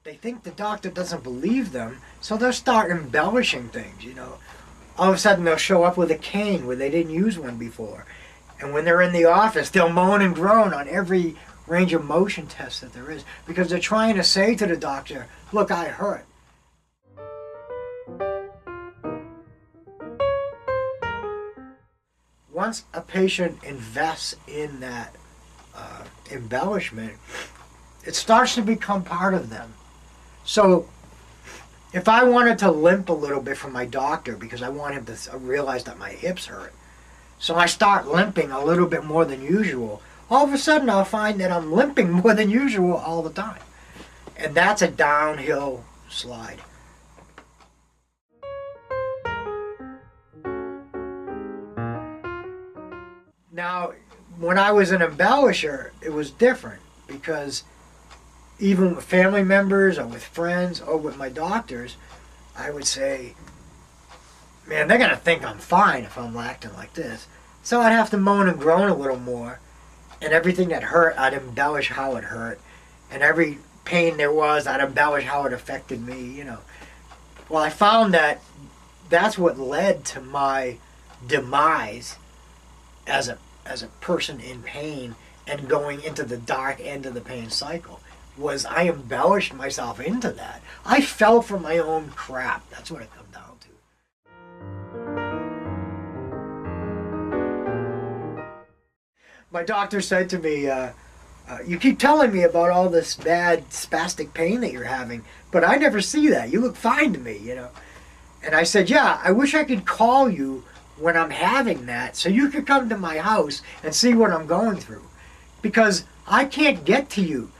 they think the doctor doesn't believe them, so they'll start embellishing things, you know. All of a sudden they'll show up with a cane where they didn't use one before. And when they're in the office, they'll moan and groan on every range of motion test that there is because they're trying to say to the doctor, look, I hurt. Once a patient invests in that embellishment, it starts to become part of them. So if I wanted to limp a little bit from my doctor because I want him to realize that my hips hurt, so I start limping a little bit more than usual, all of a sudden I'll find that I'm limping more than usual all the time. And that's a downhill slide. Now, when I was an embellisher, it was different because even with family members or with friends or with my doctors, I would say, man, they're going to think I'm fine if I'm acting like this. So I'd have to moan and groan a little more. And everything that hurt, I'd embellish how it hurt. And every pain there was, I'd embellish how it affected me, you know. Well, I found that that's what led to my demise as a person in pain and going into the dark end of the pain cycle. Was I embellished myself into that. I fell for my own crap. That's what it comes down to. My doctor said to me, you keep telling me about all this bad spastic pain that you're having, but I never see that. You look fine to me, you know. And I said, yeah, I wish I could call you when I'm having that so you could come to my house and see what I'm going through. Because I can't get to you.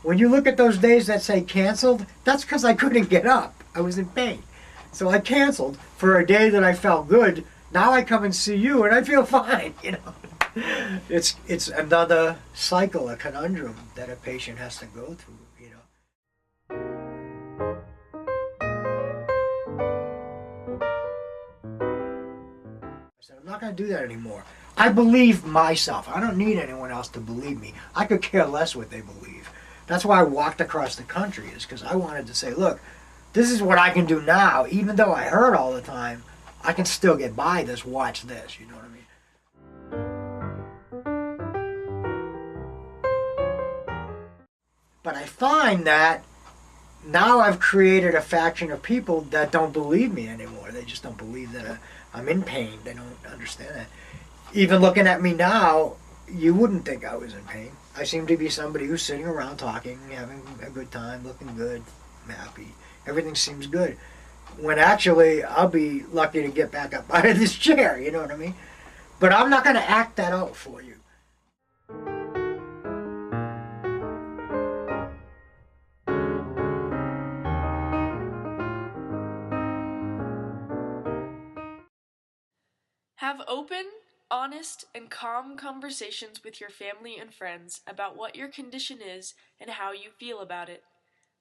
When you look at those days that say canceled, that's because I couldn't get up. I was in pain. So I canceled for a day that I felt good. Now I come and see you and I feel fine, you know. It's another cycle, a conundrum that a patient has to go through, you know. I said, I'm not going to do that anymore. I believe myself. I don't need anyone else to believe me. I could care less what they believe. That's why I walked across the country, is because I wanted to say, look, this is what I can do now. Even though I hurt all the time, I can still get by this. Watch this, you know what I mean? But I find that now I've created a faction of people that don't believe me anymore. They just don't believe that I'm in pain. They don't understand that. Even looking at me now, you wouldn't think I was in pain. I seem to be somebody who's sitting around talking, having a good time, looking good, happy. Everything seems good. When actually, I'll be lucky to get back up out of this chair, you know what I mean? But I'm not going to act that out for you. Have open, honest, and calm conversations with your family and friends about what your condition is and how you feel about it.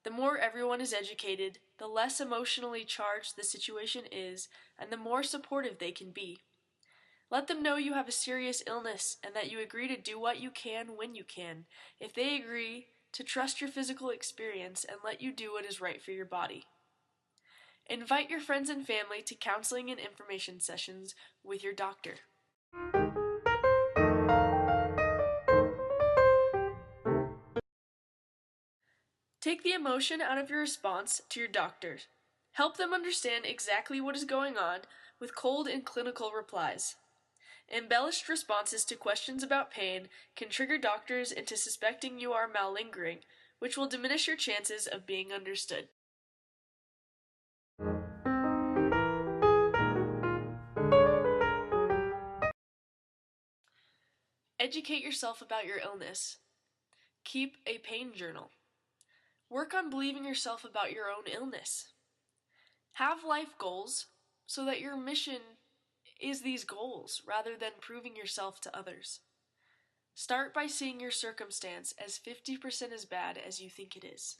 The more everyone is educated, the less emotionally charged the situation is, and the more supportive they can be. Let them know you have a serious illness and that you agree to do what you can when you can, if they agree to trust your physical experience and let you do what is right for your body. Invite your friends and family to counseling and information sessions with your doctor. Take the emotion out of your response to your doctor. Help them understand exactly what is going on with cold and clinical replies. Embellished responses to questions about pain can trigger doctors into suspecting you are malingering, which will diminish your chances of being understood. Educate yourself about your illness. Keep a pain journal. Work on believing yourself about your own illness. Have life goals so that your mission is these goals rather than proving yourself to others. Start by seeing your circumstance as 50% as bad as you think it is.